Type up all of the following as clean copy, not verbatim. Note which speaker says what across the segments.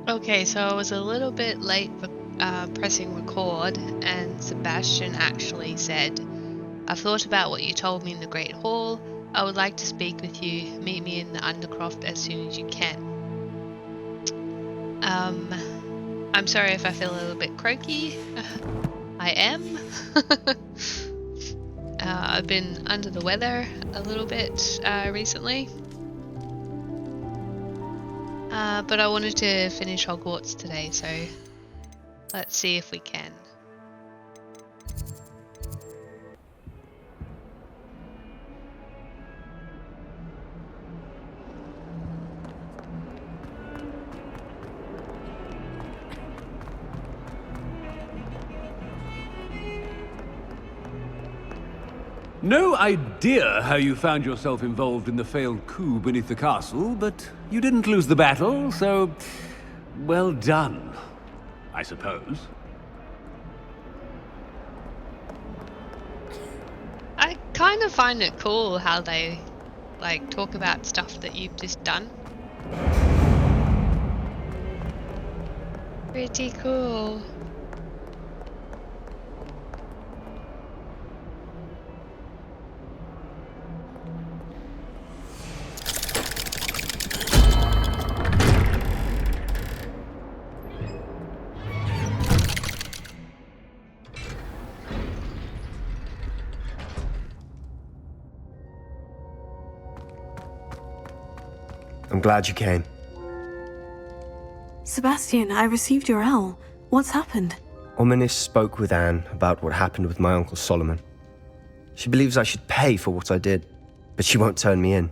Speaker 1: Okay, so I was a little bit late for pressing record, and Sebastian actually said, "I've thought about what you told me in the Great Hall. I would like to speak with you. Meet me in the Undercroft as soon as you can." I'm sorry if I feel a little bit croaky. I am. I've been under the weather a little bit recently. But I wanted to finish Hogwarts today, so let's see if we can.
Speaker 2: No idea how you found yourself involved in the failed coup beneath the castle, but you didn't lose the battle, so well done, I suppose.
Speaker 1: I kind of find it cool how they talk about stuff that you've just done. Pretty cool.
Speaker 3: I'm glad you came.
Speaker 4: Sebastian, I received your owl. What's happened?
Speaker 3: Ominis spoke with Anne about what happened with my Uncle Solomon. She believes I should pay for what I did, but she won't turn me in.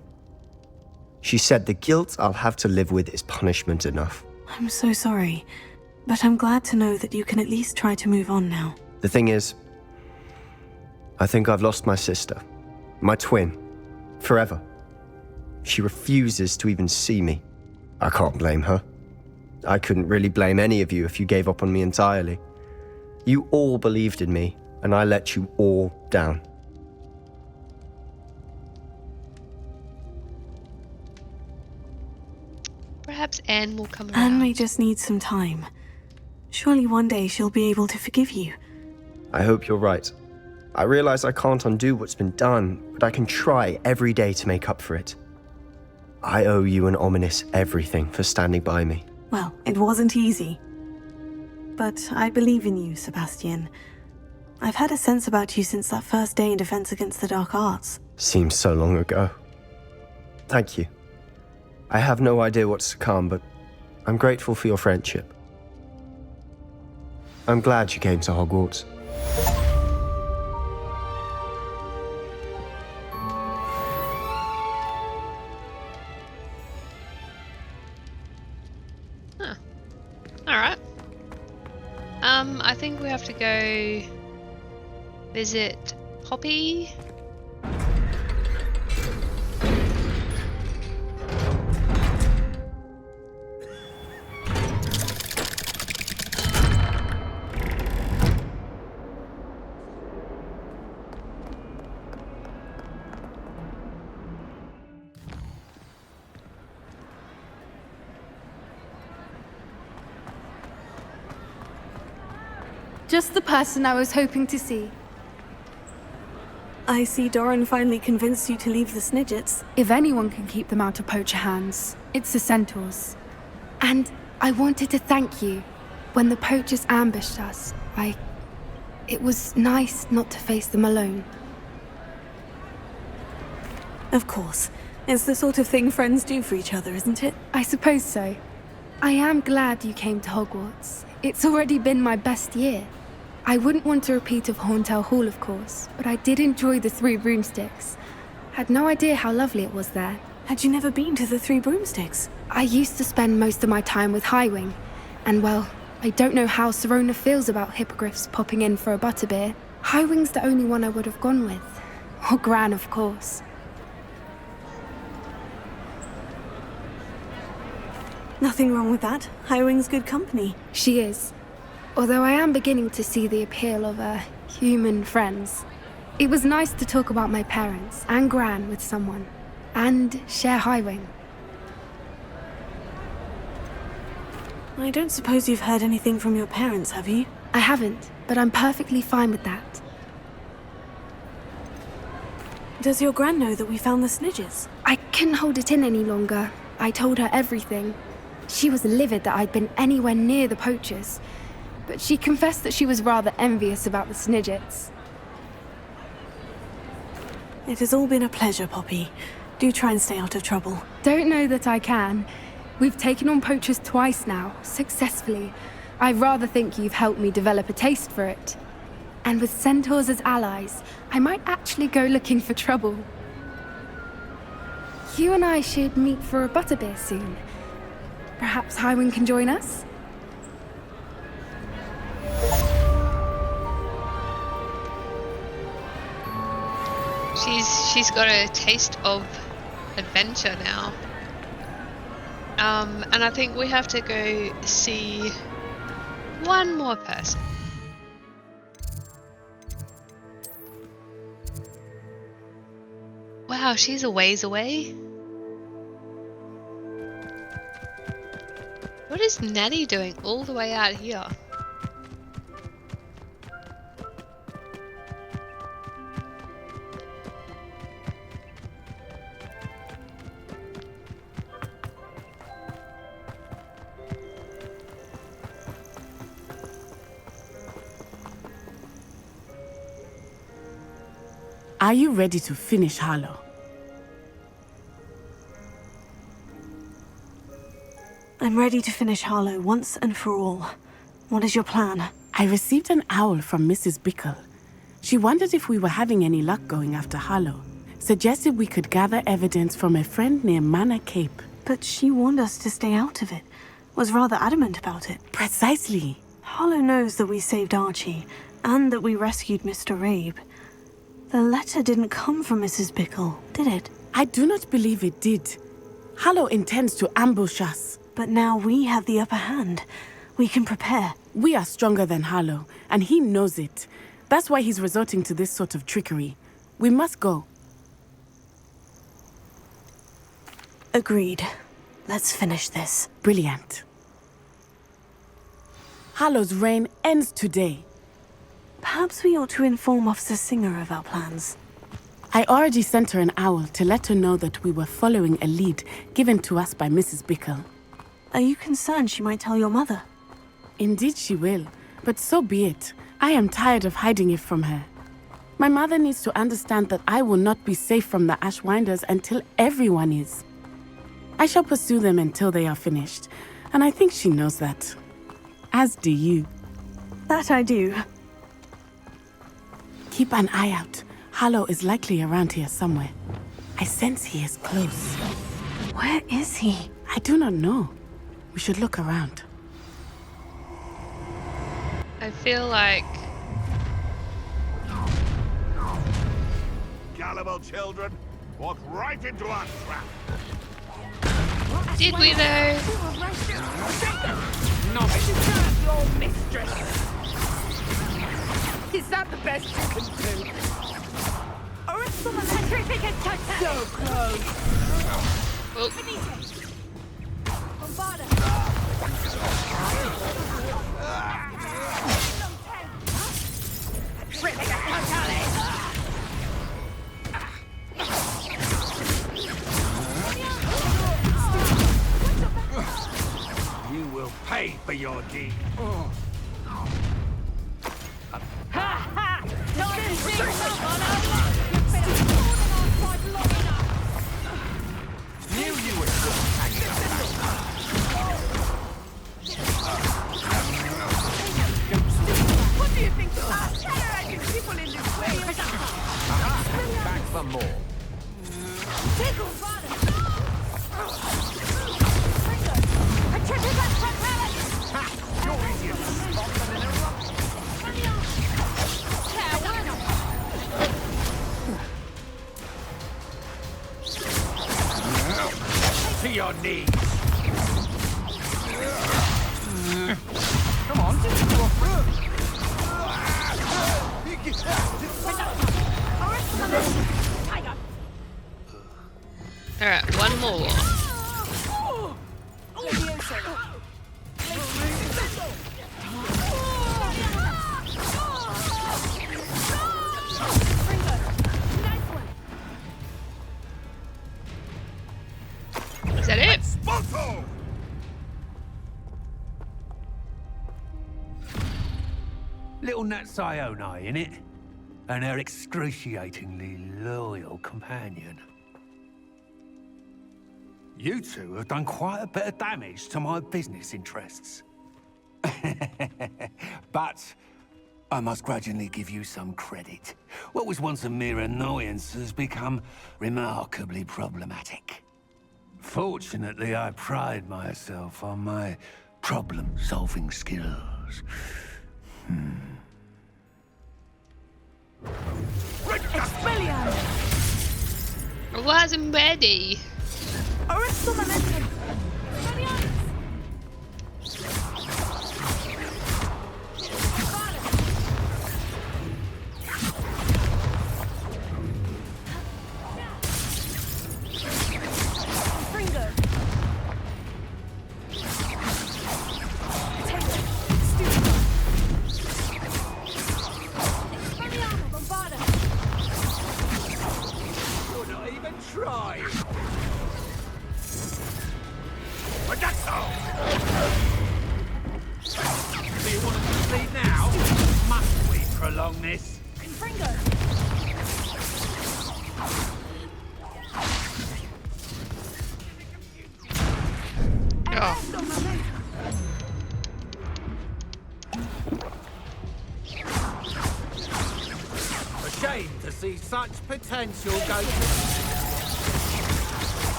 Speaker 3: She said the guilt I'll have to live with is punishment enough.
Speaker 4: I'm so sorry, but I'm glad to know that you can at least try to move on now.
Speaker 3: The thing is, I think I've lost my sister, my twin, forever. She refuses to even see me. I can't blame her. I couldn't really blame any of you if you gave up on me entirely. You all believed in me, and I let you all down.
Speaker 1: Perhaps Anne will come around.
Speaker 4: Anne may just need some time. Surely one day she'll be able to forgive you.
Speaker 3: I hope you're right. I realize I can't undo what's been done, but I can try every day to make up for it. I owe you and Ominis everything for standing by me.
Speaker 4: Well, it wasn't easy. But I believe in you, Sebastian. I've had a sense about you since that first day in Defense Against the Dark Arts.
Speaker 3: Seems so long ago. Thank you. I have no idea what's to come, but I'm grateful for your friendship. I'm glad you came to Hogwarts.
Speaker 1: Alright. I think we have to go visit Poppy.
Speaker 5: Just the person I was hoping to see.
Speaker 4: I see Doran finally convinced you to leave the Snidgets.
Speaker 5: If anyone can keep them out of poacher hands, it's the centaurs. And I wanted to thank you. When the poachers ambushed us, it was nice not to face them alone.
Speaker 4: Of course. It's the sort of thing friends do for each other, isn't it?
Speaker 5: I suppose so. I am glad you came to Hogwarts. It's already been my best year. I wouldn't want a repeat of Horntail Hall, of course, but I did enjoy the Three Broomsticks. Had no idea how lovely it was there.
Speaker 4: Had you never been to the Three Broomsticks?
Speaker 5: I used to spend most of my time with Highwing, and well, I don't know how Serona feels about hippogriffs popping in for a butterbeer. Highwing's the only one I would have gone with. Or Gran, of course.
Speaker 4: Nothing wrong with that. Highwing's good company.
Speaker 5: She is. Although I am beginning to see the appeal of human friends. It was nice to talk about my parents and Gran with someone. And share Highwing.
Speaker 4: I don't suppose you've heard anything from your parents, have you?
Speaker 5: I haven't, but I'm perfectly fine with that.
Speaker 4: Does your Gran know that we found the snidges?
Speaker 5: I couldn't hold it in any longer. I told her everything. She was livid that I'd been anywhere near the poachers. But she confessed that she was rather envious about the snidgets.
Speaker 4: It has all been a pleasure, Poppy. Do try and stay out of trouble.
Speaker 5: Don't know that I can. We've taken on poachers twice now, successfully. I rather think you've helped me develop a taste for it. And with centaurs as allies, I might actually go looking for trouble. You and I should meet for a butterbeer soon. Perhaps Highwing can join us?
Speaker 1: She's got a taste of adventure now. And I think we have to go see one more person. Wow, she's a ways away. What is Natty doing all the way out here?
Speaker 6: Are you ready to finish Harlow?
Speaker 4: I'm ready to finish Harlow once and for all. What is your plan?
Speaker 6: I received an owl from Mrs. Bickle. She wondered if we were having any luck going after Harlow. Suggested we could gather evidence from a friend near Manor Cape.
Speaker 4: But she warned us to stay out of it. Was rather adamant about it.
Speaker 6: Precisely.
Speaker 4: Harlow knows that we saved Archie, and that we rescued Mr. Rabe. The letter didn't come from Mrs. Bickle, did it?
Speaker 6: I do not believe it did. Harlow intends to ambush us.
Speaker 4: But now we have the upper hand. We can prepare.
Speaker 6: We are stronger than Harlow, and he knows it. That's why he's resorting to this sort of trickery. We must go.
Speaker 4: Agreed. Let's finish this.
Speaker 6: Brilliant. Harlow's reign ends today.
Speaker 4: Perhaps we ought to inform Officer Singer of our plans.
Speaker 6: I already sent her an owl to let her know that we were following a lead given to us by Mrs. Bickle.
Speaker 4: Are you concerned she might tell your mother?
Speaker 6: Indeed she will, but so be it. I am tired of hiding it from her. My mother needs to understand that I will not be safe from the Ashwinders until everyone is. I shall pursue them until they are finished, and I think she knows that. As do you.
Speaker 4: That I do.
Speaker 6: Keep an eye out. Harlow is likely around here somewhere. I sense he is close.
Speaker 4: Where is he?
Speaker 6: I do not know. We should look around.
Speaker 1: I feel like...
Speaker 7: Gullible children, walk right into our trap.
Speaker 1: Did we though?
Speaker 8: Not your mistress. Is that the best you can do? Or it's some electric and touch so close.
Speaker 1: Oh.
Speaker 7: You will pay for your deed. Knew you were hanging
Speaker 8: What do you think? Terrorizing people in this way.
Speaker 7: back for more.
Speaker 8: Take on father.
Speaker 7: You're easier to spot than in a rock. To your knees.
Speaker 1: Alright, one more. Is that it?
Speaker 2: Little Nat Sione, innit? And her excruciatingly loyal companion. You two have done quite a bit of damage to my business interests. But I must grudgingly give you some credit. What was once a mere annoyance has become remarkably problematic. Fortunately, I pride myself on my problem-solving skills.
Speaker 1: I wasn't ready.
Speaker 2: You're not even trying. Do you want to proceed now? Must we prolong this?
Speaker 1: Oh.
Speaker 2: A shame to see such potential go to...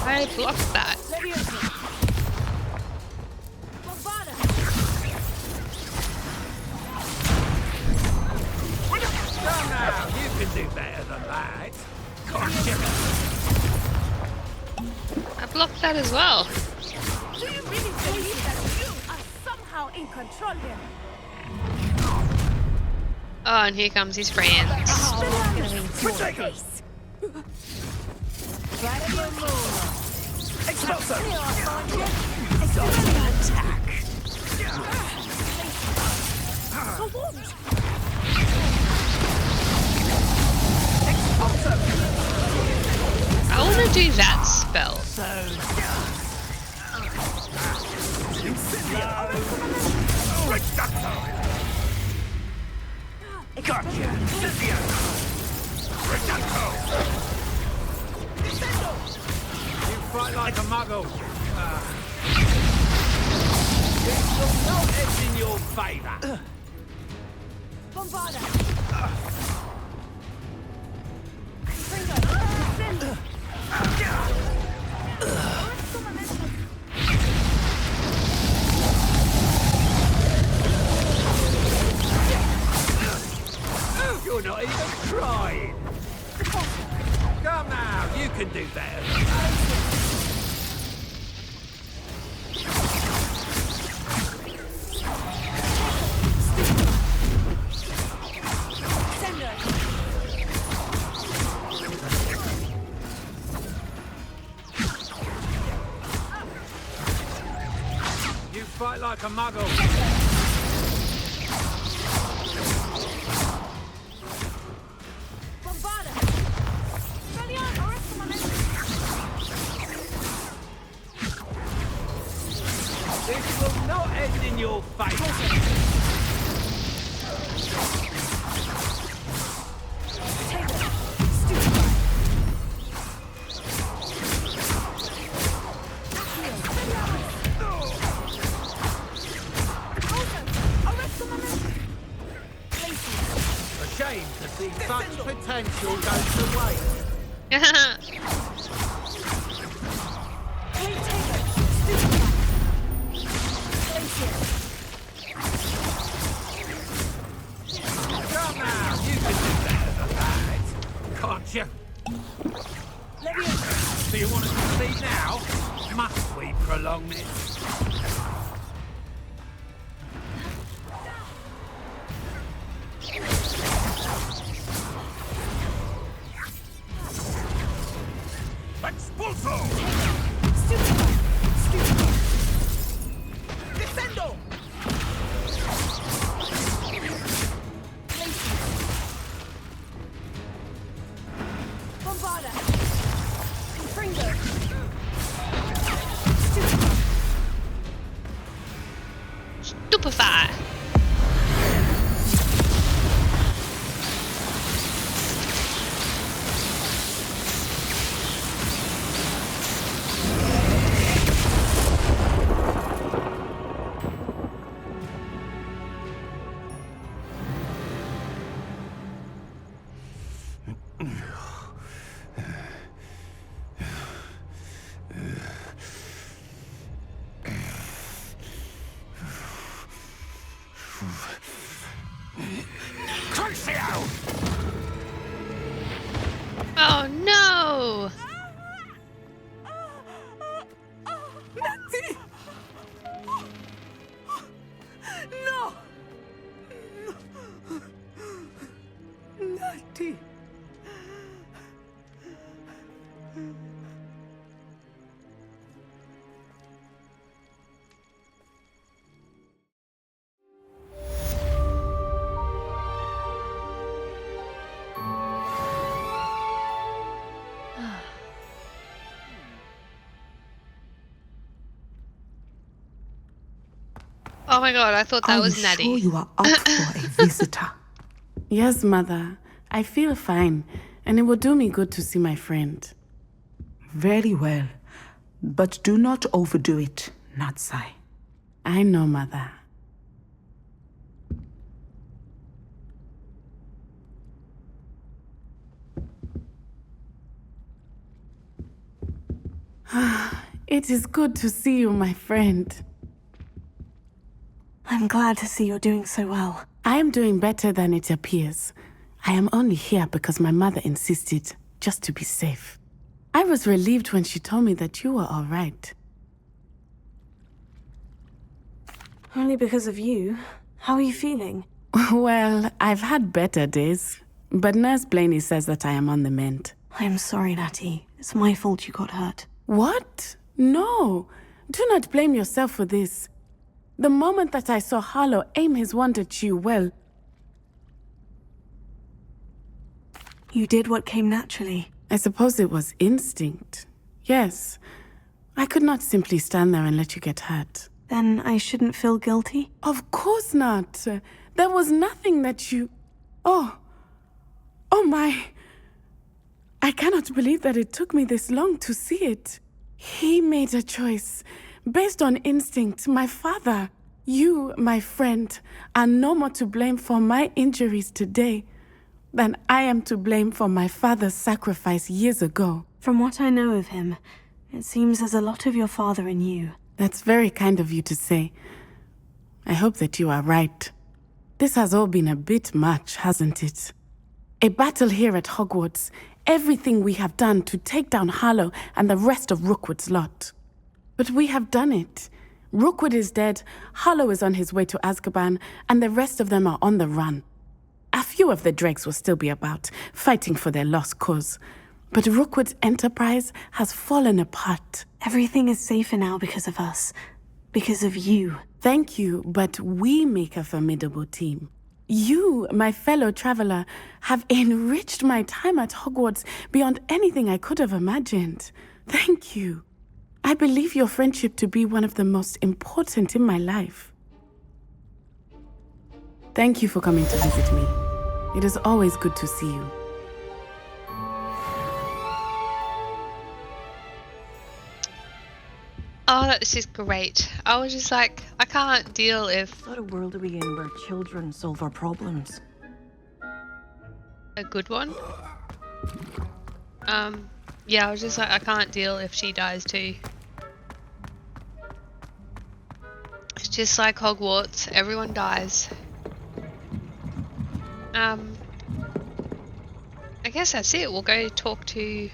Speaker 1: I blocked that.
Speaker 2: Come now, you can do better than that. Gotcha.
Speaker 1: I blocked that as well.
Speaker 8: Do you really believe that you are somehow in control here?
Speaker 1: Oh, and here comes his friends. I want to do that spell.
Speaker 2: You fight like a muggle. This will not end in your favour. You're not even trying. Come now, you can do better than that. You fight like a muggle. This will not end in your favour. A shame to see such potential go to waste. Come now, you can do better than that, can't you? Do you want to proceed now? Must we prolong this?
Speaker 7: Expulso! Descendo!
Speaker 8: Bombarda! Confringo!
Speaker 1: Stupefy. Oh no!
Speaker 6: Natty! No! Natty!
Speaker 1: Oh my god, I thought that
Speaker 9: Are
Speaker 1: was
Speaker 9: you
Speaker 1: Natty.
Speaker 9: sure you are up for a visitor?
Speaker 6: Yes, Mother. I feel fine, and it will do me good to see my friend.
Speaker 9: Very well. But do not overdo it, Natsai.
Speaker 6: I know, Mother. It is good to see you, my friend.
Speaker 4: I'm glad to see you're doing so well.
Speaker 6: I am doing better than it appears. I am only here because my mother insisted, just to be safe. I was relieved when she told me that you were all right.
Speaker 4: Only because of you. How are you feeling?
Speaker 6: Well, I've had better days, but Nurse Blaney says that I am on the mend.
Speaker 4: I'm sorry, Natty. It's my fault you got hurt.
Speaker 6: What? No. Do not blame yourself for this. The moment that I saw Harlow aim his wand at you, well...
Speaker 4: You did what came naturally.
Speaker 6: I suppose it was instinct. Yes. I could not simply stand there and let you get hurt.
Speaker 4: Then I shouldn't feel guilty?
Speaker 6: Of course not. There was nothing that you... Oh. Oh my. I cannot believe that it took me this long to see it. He made a choice. Based on instinct, my father. You, my friend, are no more to blame for my injuries today than I am to blame for my father's sacrifice years ago.
Speaker 4: From what I know of him, it seems there's a lot of your father in you.
Speaker 6: That's very kind of you to say. I hope that you are right. This has all been a bit much, hasn't it? A battle here at Hogwarts. Everything we have done to take down Harlow and the rest of Rookwood's lot. But we have done it. Rookwood is dead, Harlow is on his way to Azkaban, and the rest of them are on the run. A few of the dregs will still be about, fighting for their lost cause. But Rookwood's enterprise has fallen apart.
Speaker 4: Everything is safer now because of us. Because of you.
Speaker 6: Thank you, but we make a formidable team. You, my fellow traveler, have enriched my time at Hogwarts beyond anything I could have imagined. Thank you. I believe your friendship to be one of the most important in my life. Thank you for coming to visit me. It is always good to see you.
Speaker 1: Oh, this is great. I was just like, I can't deal if
Speaker 10: What a world are we in where children solve our problems?
Speaker 1: a good one. Yeah, I was just like, I can't deal if she dies too. It's just like Hogwarts, everyone dies. I guess that's it. We'll go talk to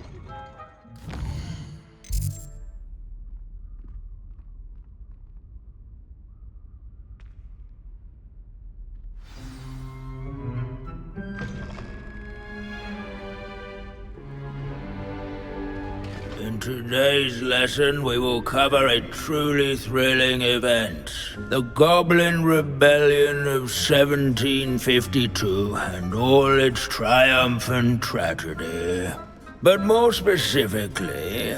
Speaker 11: In today's lesson, we will cover a truly thrilling event. The Goblin Rebellion of 1752 and all its triumphant tragedy. But more specifically,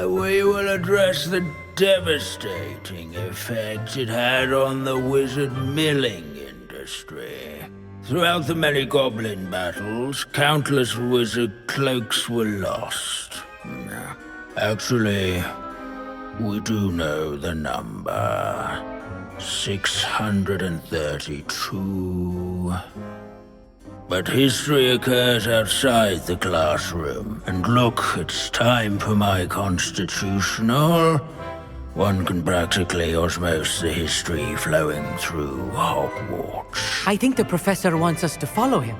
Speaker 11: we will address the devastating effect it had on the wizard milling industry. Throughout the many goblin battles, countless wizard cloaks were lost. Actually, we do know the number. 632. But history occurs outside the classroom. And look, it's time for my constitutional. One can practically osmose the history flowing through Hogwarts.
Speaker 12: I think the professor wants us to follow him.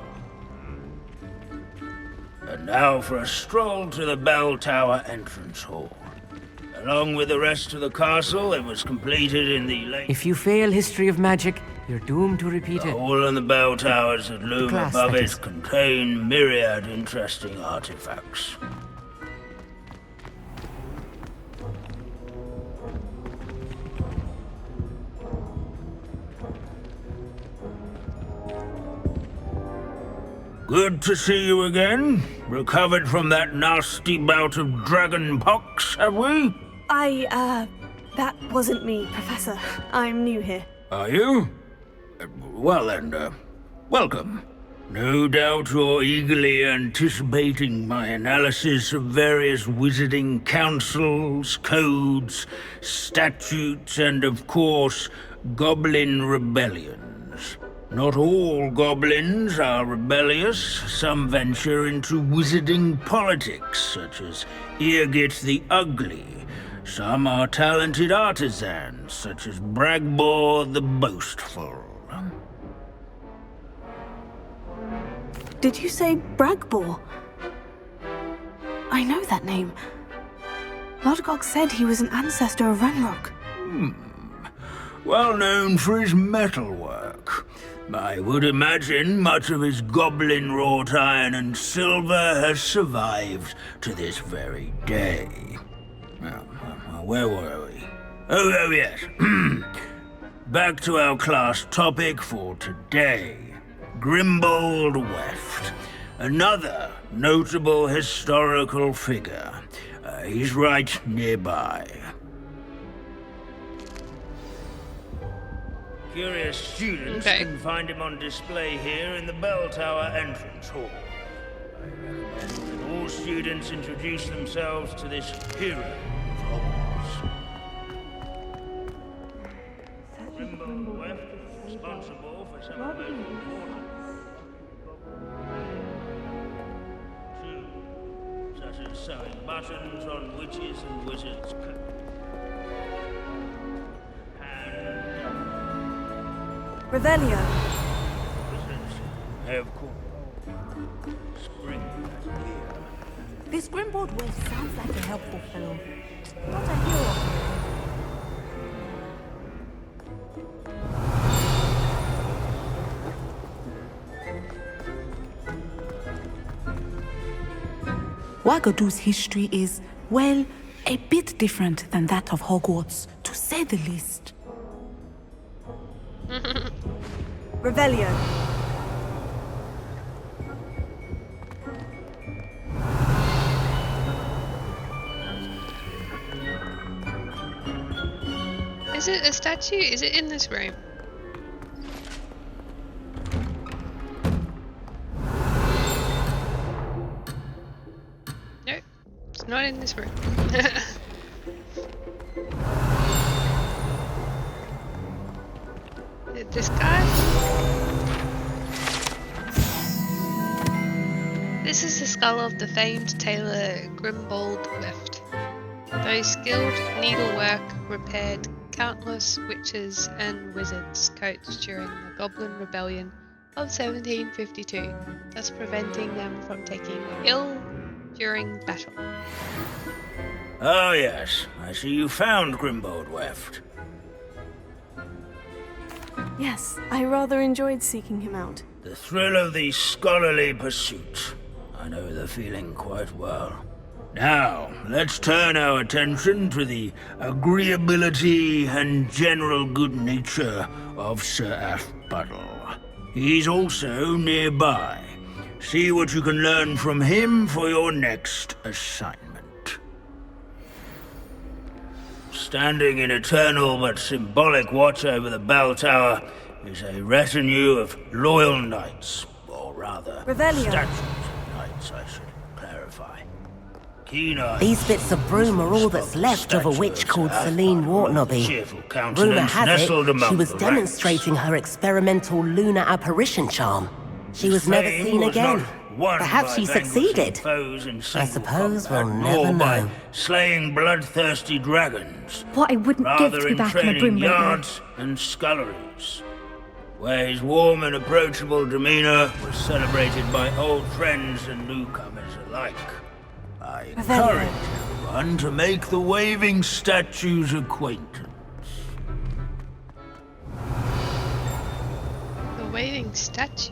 Speaker 11: And now for a stroll to the bell tower entrance hall. Along with the rest of the castle, it was completed in the late...
Speaker 12: If you fail history of magic, you're doomed to repeat
Speaker 11: The
Speaker 12: it.
Speaker 11: hall and the bell towers that loom
Speaker 12: class,
Speaker 11: above
Speaker 12: that
Speaker 11: it
Speaker 12: is.
Speaker 11: contain myriad interesting artifacts. Good to see you again. Recovered from that nasty bout of dragon pox, have we?
Speaker 4: That wasn't me, Professor. I'm new here.
Speaker 11: Are you? Well then, welcome. No doubt you're eagerly anticipating my analysis of various wizarding councils, codes, statutes, and of course, goblin rebellions. Not all goblins are rebellious. Some venture into wizarding politics, such as Eargit the Ugly. Some are talented artisans, such as Bragbor the Boastful.
Speaker 4: Did you say Bragbor? I know that name. Lodgok said he was an ancestor of Renrock.
Speaker 11: Well known for his metalwork. I would imagine much of his goblin-wrought iron and silver has survived to this very day. Where were we? Oh yes. Back to our class topic for today. Grimbold Weft. Another notable historical figure. He's right nearby. Curious students can find him on display here in the bell tower entrance hall. I recommend that all students introduce themselves to this hero of Hogwarts. Grimbold Weft is responsible for some of the most important too, such as sewing buttons on witches and wizards' coats.
Speaker 4: Revelio.
Speaker 11: Have spring here.
Speaker 10: This Grimbold West sounds like a helpful fellow. Not a hero.
Speaker 9: Wagadu's history is, well, a bit different than that of Hogwarts, to say the least.
Speaker 4: Revelio.
Speaker 1: Is it a statue? Is it in this room? Nope, it's not in this room. This guy? This is the skull of the famed tailor Grimbold Weft. Those skilled needlework repaired countless witches and wizards' coats during the Goblin Rebellion of 1752, thus preventing them from taking ill during battle.
Speaker 11: Oh yes, I see you found Grimbold Weft.
Speaker 4: Yes, I rather enjoyed seeking him out.
Speaker 11: The thrill of the scholarly pursuit. I know the feeling quite well. Now, let's turn our attention to the agreeability and general good nature of Sir Aphbuttle. He's also nearby. See what you can learn from him for your next assignment. Standing in eternal but symbolic watch over the bell tower is a retinue of loyal knights, or rather,
Speaker 4: Revelio.
Speaker 11: statues of knights, I should clarify.
Speaker 13: These bits of broom are all that's left of a witch called Celine Wartnobby. Rumour has it, she was demonstrating her experimental lunar apparition charm. She was never seen again. Perhaps she succeeded. I suppose we'll never know.
Speaker 11: Slaying bloodthirsty dragons.
Speaker 14: What I wouldn't give to be back in a broom
Speaker 11: yards and sculleries, where his warm and approachable demeanor was celebrated by old friends and newcomers alike. I encourage everyone to make the waving statue's acquaintance.
Speaker 1: The waving statue?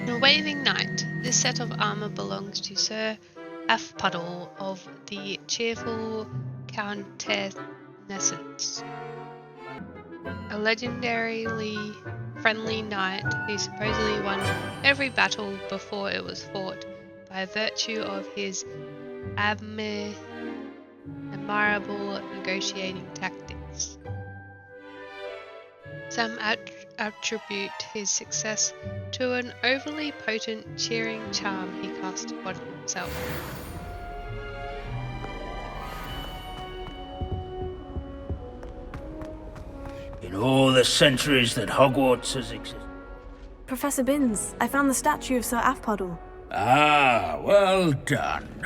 Speaker 1: The Waving Knight. This set of armor belongs to Sir Aphbuttle of the Cheerful Countessnessence, a legendarily friendly knight who supposedly won every battle before it was fought by virtue of his admirable negotiating tactics. Some attribute his success to an overly potent cheering charm he cast upon himself.
Speaker 11: In all the centuries that Hogwarts has existed.
Speaker 4: Professor Binns, I found the statue of Sir Aphbuttle.
Speaker 11: Ah, well done.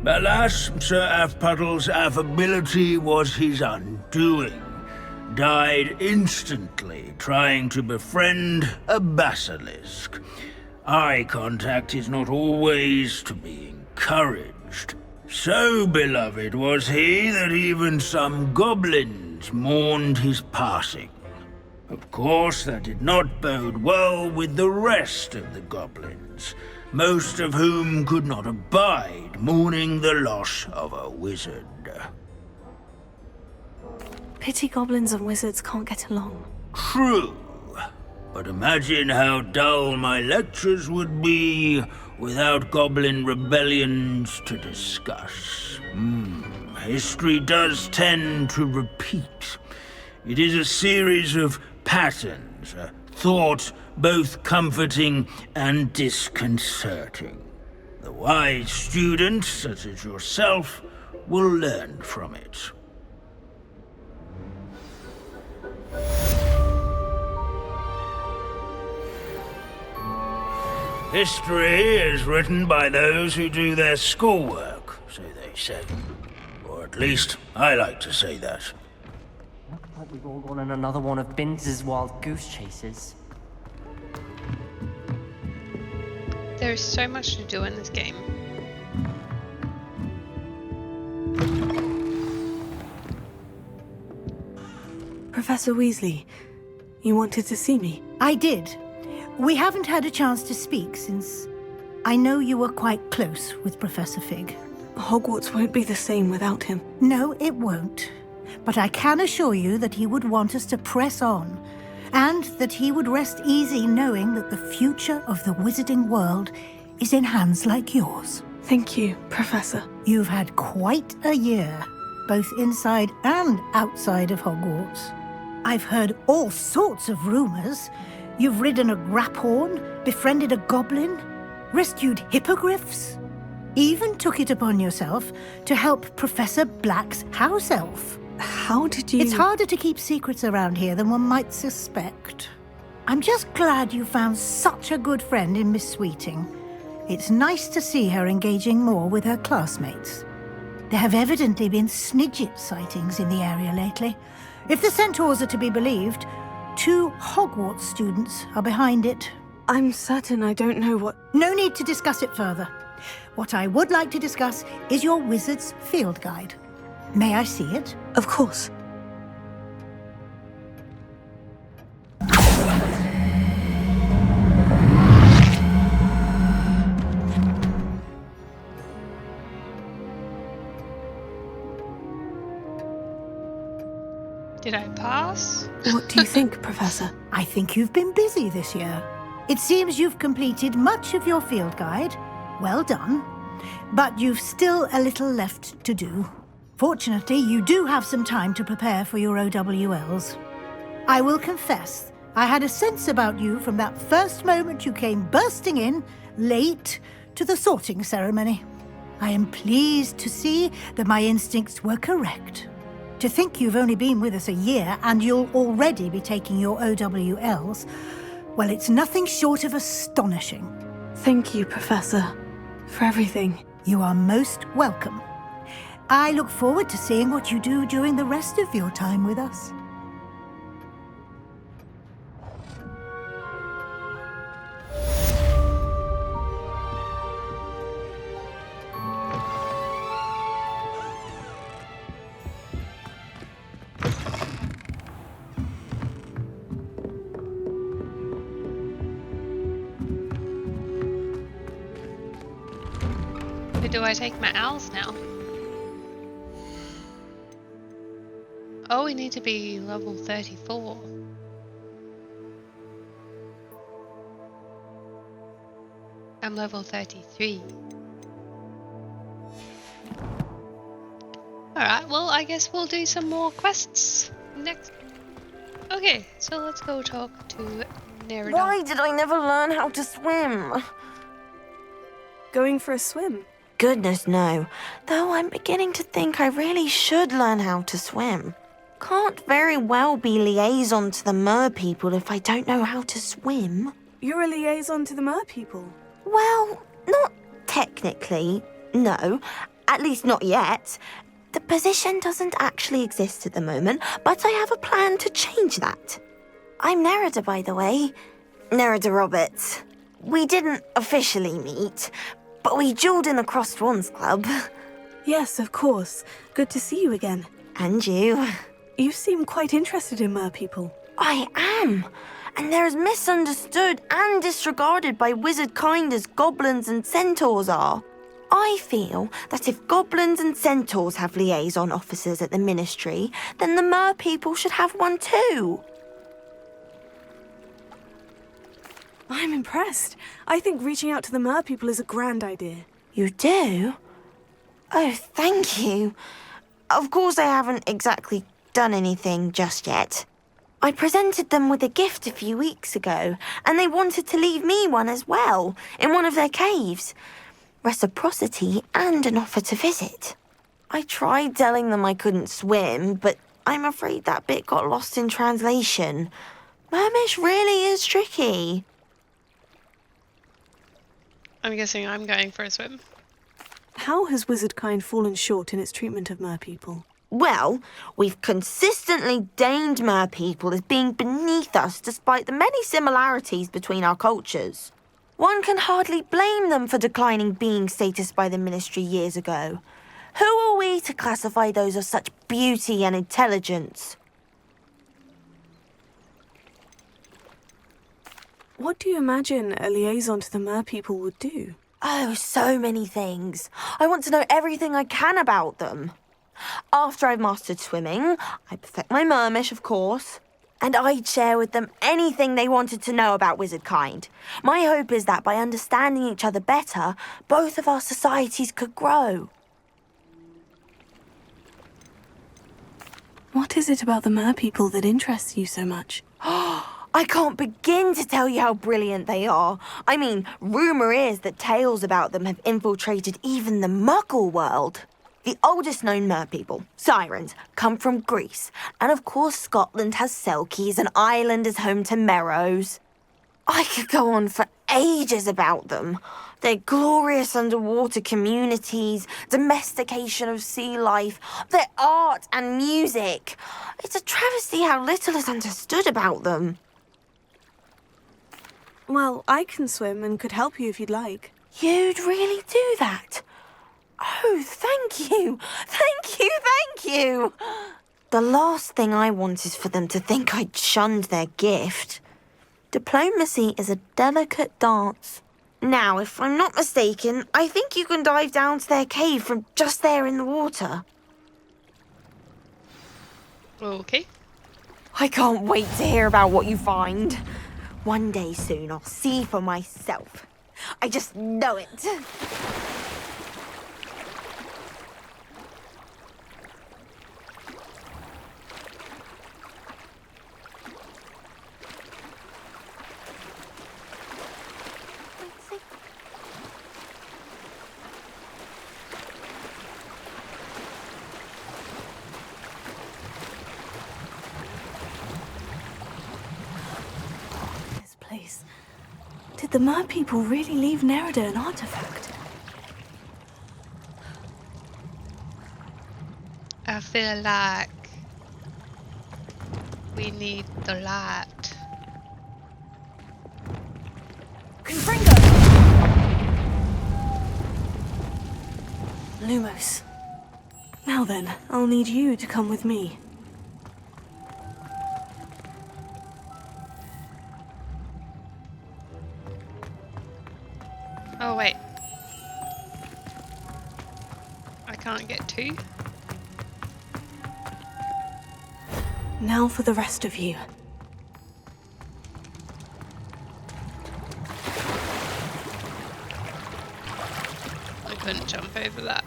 Speaker 11: Alas, Sir Aphbuttle's affability was his undoing. Died instantly trying to befriend a basilisk. Eye contact is not always to be encouraged. So beloved was he that even some goblins mourned his passing. Of course, that did not bode well with the rest of the goblins, most of whom could not abide mourning the loss of a wizard.
Speaker 4: Pity goblins and wizards can't get along.
Speaker 11: True. But imagine how dull my lectures would be without goblin rebellions to discuss. History does tend to repeat. It is a series of patterns, a thought both comforting and disconcerting. The wise student, such as yourself, will learn from it. History is written by those who do their schoolwork, so they say. Or at least, I like to say that.
Speaker 12: Looks like we've all gone on another one of Binns' wild goose chases.
Speaker 1: There is so much to do in this game.
Speaker 4: Professor Weasley, you wanted to see me?
Speaker 15: I did. We haven't had a chance to speak since I know you were quite close with Professor Fig.
Speaker 4: Hogwarts won't be the same without him.
Speaker 15: No, it won't. But I can assure you that he would want us to press on, and that he would rest easy knowing that the future of the wizarding world is in hands like yours.
Speaker 4: Thank you, Professor.
Speaker 15: You've had quite a year, both inside and outside of Hogwarts. I've heard all sorts of rumors. You've ridden a graphorn, befriended a goblin, rescued hippogriffs, even took it upon yourself to help Professor Black's house elf.
Speaker 4: How did you...
Speaker 15: It's harder to keep secrets around here than one might suspect. I'm just glad you found such a good friend in Miss Sweeting. It's nice to see her engaging more with her classmates. There have evidently been Snidget sightings in the area lately. If the centaurs are to be believed, 2 Hogwarts students are behind it.
Speaker 4: I'm certain I don't know what...
Speaker 15: No need to discuss it further. What I would like to discuss is your wizard's field guide. May I see it?
Speaker 4: Of course.
Speaker 1: class?
Speaker 4: What do you think, Professor? I think you've been busy this year. It seems you've completed much of your field guide. Well done. But you've still a little left to do. Fortunately, you do have some time to prepare for your OWLs. I will confess, I had a sense about you from that first moment you came bursting in, late, to the sorting ceremony. I am pleased to see that my instincts were correct. To think you've only been with us a year and you'll already be taking your OWLs, well, it's nothing short of astonishing. Thank you, Professor, for everything. You are most welcome. I look forward to seeing what you do during the rest of your time with us.
Speaker 1: Where do I take my owls now? Oh, we need to be level 34. I'm level 33. Alright, well, I guess we'll do some more quests next. Okay, so let's go talk to Nereida.
Speaker 16: Why did I never learn how to swim?
Speaker 17: Going for a swim?
Speaker 16: Goodness, no. Though I'm beginning to think I really should learn how to swim. Can't very well be liaison to the mer people if I don't know how to swim.
Speaker 17: You're a liaison to the mer people?
Speaker 16: Well, not technically, no. At least not yet. The position doesn't actually exist at the moment, but I have a plan to change that. I'm Nereida, by the way. Nereida Roberts. We didn't officially meet, but we duelled in the Crossed Swans Club.
Speaker 17: Yes, of course. Good to see you again.
Speaker 16: And you.
Speaker 17: You seem quite interested in mer people.
Speaker 16: I am. And they're as misunderstood and disregarded by wizard kind as goblins and centaurs are. I feel that if goblins and centaurs have liaison officers at the ministry, then the mer people should have one too.
Speaker 17: I'm impressed. I think reaching out to the mer people is a grand idea.
Speaker 16: You do? Oh, thank you. Of course I haven't exactly done anything just yet. I presented them with a gift a few weeks ago, and they wanted to leave me one as well, in one of their caves. Reciprocity and an offer to visit. I tried telling them I couldn't swim, but I'm afraid that bit got lost in translation. Mermish really is tricky.
Speaker 1: I'm guessing I'm going for a swim.
Speaker 17: How has wizardkind fallen short in its treatment of mer people?
Speaker 16: Well, we've consistently deemed mer people as being beneath us despite the many similarities between our cultures. One can hardly blame them for declining being status by the ministry years ago. Who are we to classify those of such beauty and intelligence?
Speaker 17: What do you imagine a liaison to the mer people would do?
Speaker 16: Oh, so many things. I want to know everything I can about them. After I've mastered swimming, I perfect my mermish, of course, and I'd share with them anything they wanted to know about wizardkind. My hope is that by understanding each other better, both of our societies could grow.
Speaker 17: What is it about the mer people that interests you so much?
Speaker 16: I can't begin to tell you how brilliant they are. I mean, rumour is that tales about them have infiltrated even the Muggle world. The oldest known mer people, sirens, come from Greece. And of course Scotland has Selkies and Ireland is home to Merrows. I could go on for ages about them. Their glorious underwater communities, domestication of sea life, their art and music. It's a travesty how little is understood about them.
Speaker 17: Well, I can swim and could help you if you'd like.
Speaker 16: You'd really do that? Oh, thank you. Thank you, thank you. The last thing I want is for them to think I'd shunned their gift. Diplomacy is a delicate dance. Now, if I'm not mistaken, I think you can dive down to their cave from just there in the water.
Speaker 1: Okay.
Speaker 16: I can't wait to hear about what you find. One day soon, I'll see for myself. I just know it.
Speaker 17: Place. Did the mer people really leave Nerida an artifact?
Speaker 1: I feel like we need the light.
Speaker 17: Confringo! Lumos. Now then, I'll need you to come with me.
Speaker 1: Oh wait. I can't get two?
Speaker 17: Now for the rest of you.
Speaker 1: I couldn't jump over that.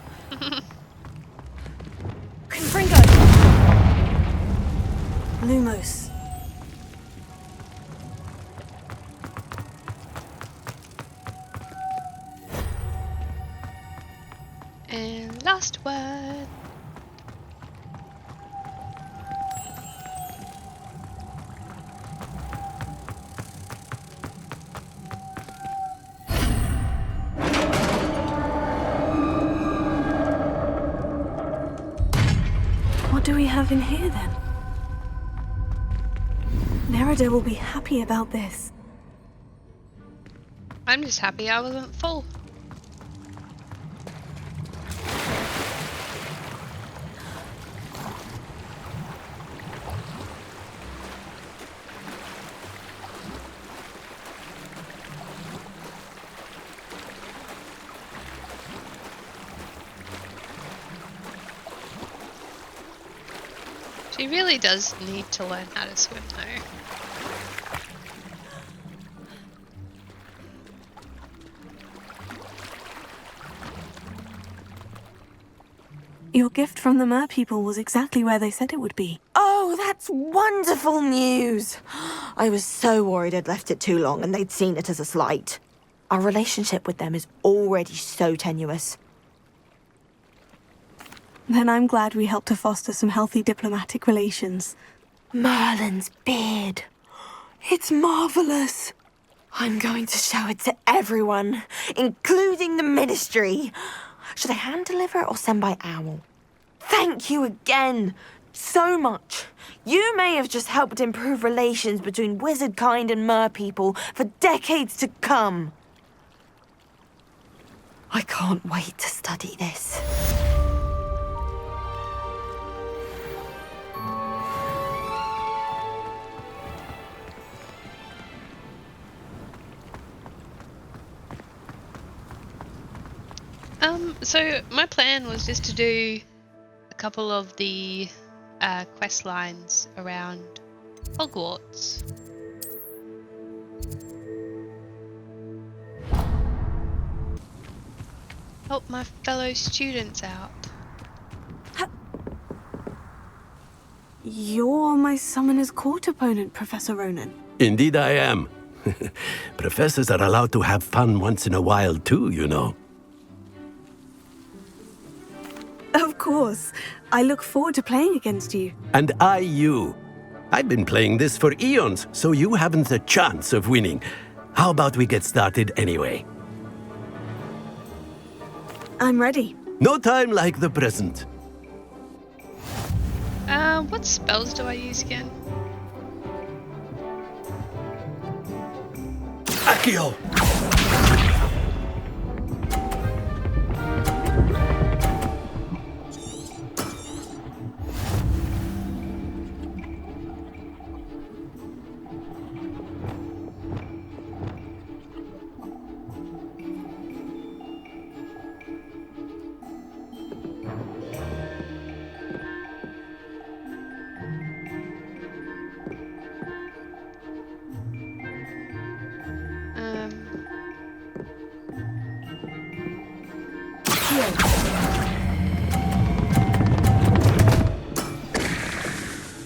Speaker 17: Confringo! Lumos.
Speaker 1: And last one.
Speaker 17: What do we have in here then? Nerida will be happy about this.
Speaker 1: I'm just happy I wasn't full. She really does need to learn how to swim though.
Speaker 17: Your gift from the mer people was exactly where they said it would be.
Speaker 16: Oh, that's wonderful news! I was so worried I'd left it too long and they'd seen it as a slight. Our relationship with them is already so tenuous.
Speaker 17: Then I'm glad we helped to foster some healthy diplomatic relations.
Speaker 16: Merlin's beard. It's marvelous. I'm going to show it to everyone, including the ministry. Should I hand deliver it or send by owl? Thank you again so much. You may have just helped improve relations between wizard kind and mer people for decades to come. I can't wait to study this.
Speaker 1: So my plan was just to do a couple of the quest lines around Hogwarts. Help my fellow students out.
Speaker 17: You're my Summoner's Court opponent, Professor Ronan.
Speaker 18: Indeed I am. Professors are allowed to have fun once in a while too, you know.
Speaker 17: Of course. I look forward to playing against you.
Speaker 18: And I you. I've been playing this for eons, so you haven't a chance of winning. How about we get started anyway?
Speaker 17: I'm ready.
Speaker 18: No time like the present.
Speaker 1: What spells do I use again?
Speaker 18: Accio!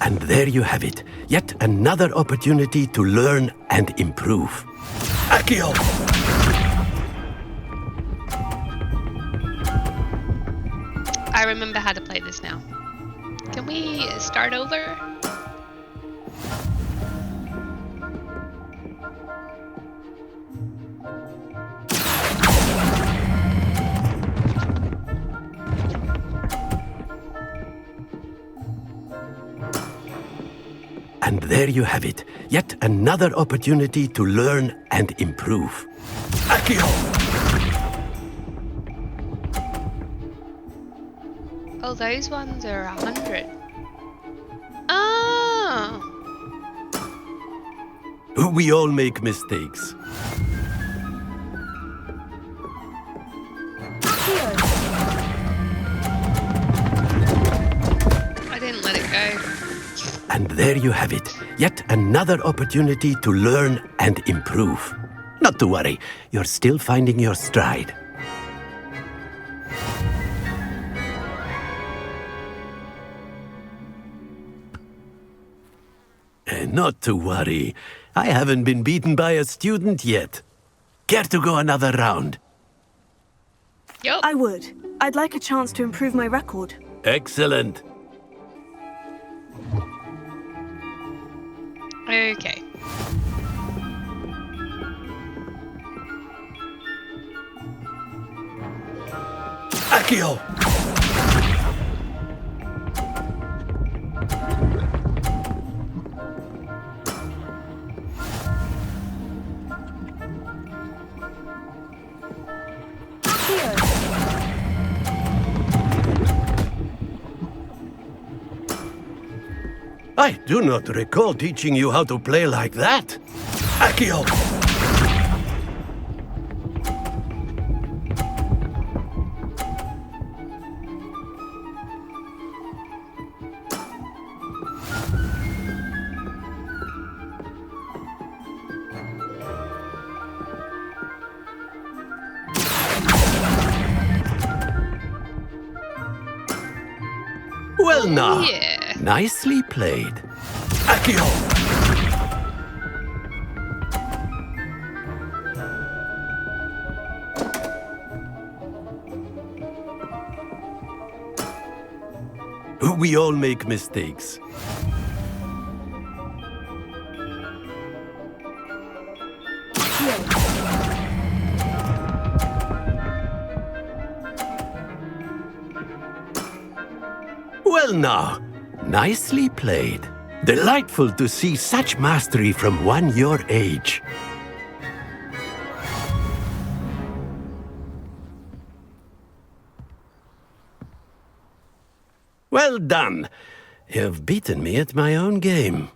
Speaker 18: And there you have it. Yet another opportunity to learn and improve. Accio!
Speaker 1: I remember how to play this now. Can we start over?
Speaker 18: And there you have it. Yet another opportunity to learn and improve. Accio!
Speaker 1: Oh, those ones are 100. Oh!
Speaker 18: We all make mistakes.
Speaker 1: I didn't let it go.
Speaker 18: And there you have it. Yet another opportunity to learn and improve. Not to worry, you're still finding your stride. Not to worry. I haven't been beaten by a student yet. Care to go another round?
Speaker 1: Yep.
Speaker 17: I would. I'd like a chance to improve my record.
Speaker 18: Excellent.
Speaker 1: Okay.
Speaker 18: Accio! I do not recall teaching you how to play like that. Accio! Well now,
Speaker 1: yeah.
Speaker 18: Nicely played. Accio! We all make mistakes. Well now, nicely played. Delightful to see such mastery from one your age. Well done. You've beaten me at my own game.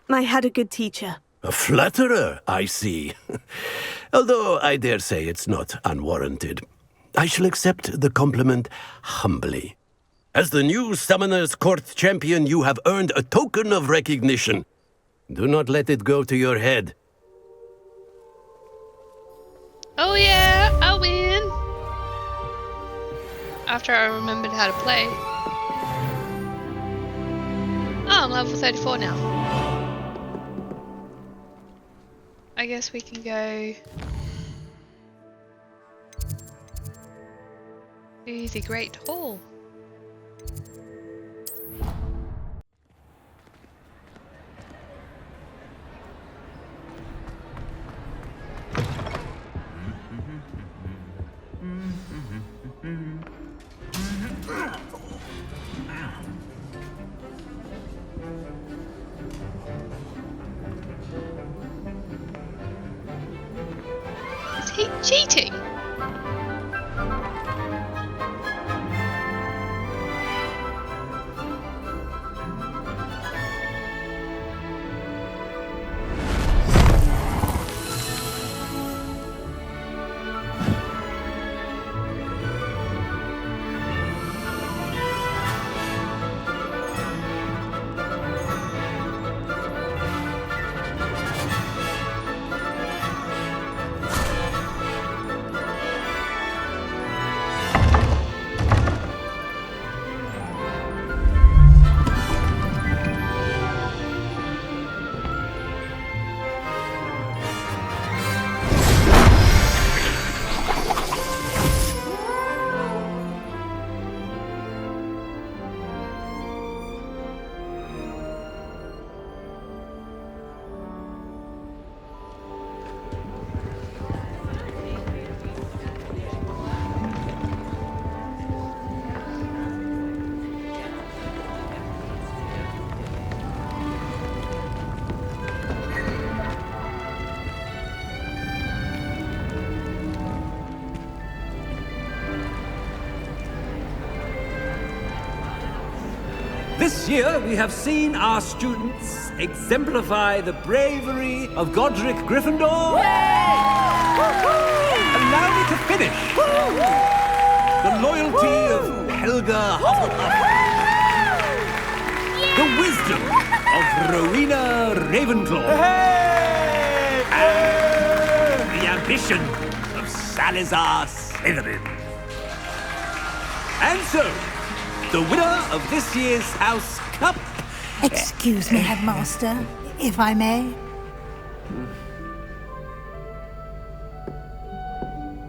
Speaker 17: I had a good teacher.
Speaker 18: A flatterer, I see. Although I dare say it's not unwarranted. I shall accept the compliment humbly. As the new Summoner's Court champion, you have earned a token of recognition. Do not let it go to your head.
Speaker 1: Oh yeah, I'll win. After I remembered how to play. Oh, I'm level 34 now. I guess we can go to the Great Hall. Is he cheating?
Speaker 2: This year, we have seen our students exemplify the bravery of Godric Gryffindor. Allow me to finish. The loyalty of Helga Hufflepuff. The wisdom of Rowena Ravenclaw. And the ambition of Salazar Slytherin. And so, the winner of this year's House Cup...
Speaker 4: Excuse me, Headmaster, if I may.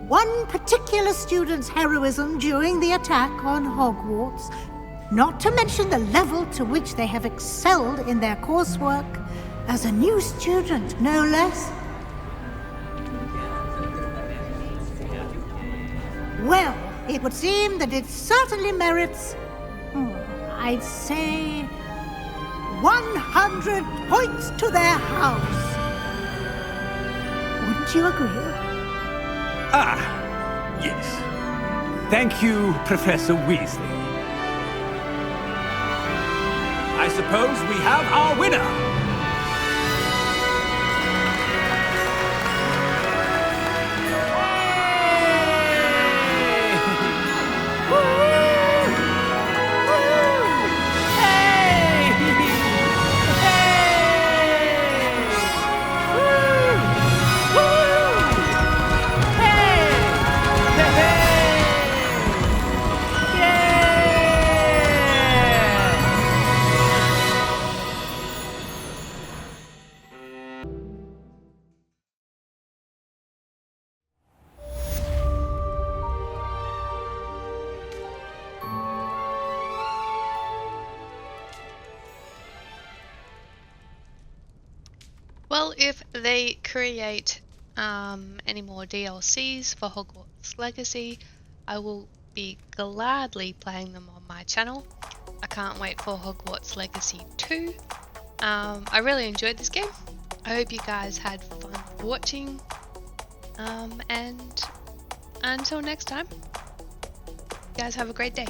Speaker 4: One particular student's heroism during the attack on Hogwarts, not to mention the level to which they have excelled in their coursework, as a new student, no less. Well, it would seem that it certainly merits, I'd say, 100 points to their house. Wouldn't you agree?
Speaker 2: Ah, yes. Thank you, Professor Weasley. I suppose we have our winner.
Speaker 1: Well, if they create any more DLCs for Hogwarts Legacy, I will be gladly playing them on my channel. I can't wait for Hogwarts Legacy 2. I really enjoyed this game. I hope you guys had fun watching. And until next time, you guys have a great day.